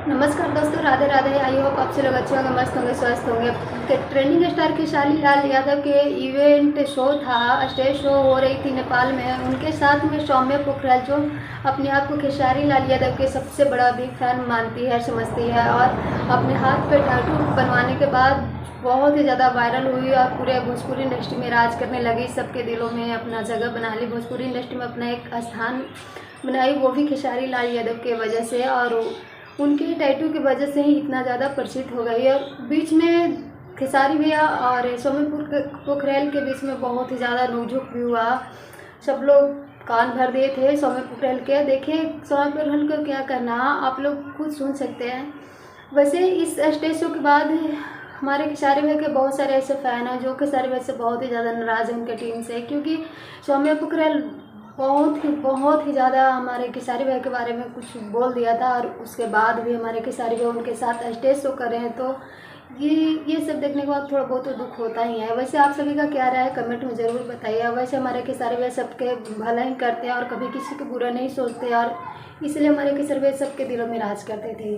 नमस्कार दोस्तों, Radhe Radhe. I hope आप सब लोग अच्छे होंगे, मस्त होंगे, स्वस्थ होंगे। ट्रेंडिंग स्टार खेसारी लाल यादव के इवेंट शो था, स्टेज शो हो रही थी नेपाल में। उनके साथ में सौम्या पोखरल, जो अपने आप को खेसारी लाल यादव के सबसे बड़ा बिग फैन मानती है, समझती है, और अपने हाथ पे टैटू बनवाने के बाद बहुत ही ज़्यादा वायरल हुई और पूरे भोजपुरी इंडस्ट्री में राज करने लगी। सबके दिलों में अपना जगह बना ली, भोजपुरी इंडस्ट्री में अपना एक स्थान बनाई, वो भी खेसारी लाल यादव के वजह से। और उनके टैटू की वजह से ही इतना ज़्यादा प्रसिद्ध हो गई। और बीच में खेसारी भैया और सौम्या पोखरल के बीच में बहुत ही ज़्यादा नोकझोंक भी हुआ। सब लोग कान भर दिए थे सौम्या पोखरल के। देखिए सौम्या पोखरल को क्या करना, आप लोग खुद सुन सकते हैं। वैसे इस स्टेज शो के बाद हमारे खेसारी भैया के बहुत सारे ऐसे फ़ैन हैं जो खेसारी भैया से बहुत ही ज़्यादा नाराज़ हैं उनके टीम से, क्योंकि सौम्या पोखरल बहुत ही ज़्यादा हमारे खेसारी भैया के बारे में कुछ बोल दिया था। और उसके बाद भी हमारे खेसारी भैया उनके साथ स्टेज शो कर रहे हैं, तो ये सब देखने के बाद थोड़ा बहुत तो दुख होता ही है। वैसे आप सभी का क्या राय है, कमेंट में ज़रूर बताइए। वैसे हमारे खेसारी भैया सबके भला ही करते हैं और कभी किसी को बुरा नहीं सोचते, और इसलिए हमारे खेसारी भैया सबके दिलों में राज करते थे।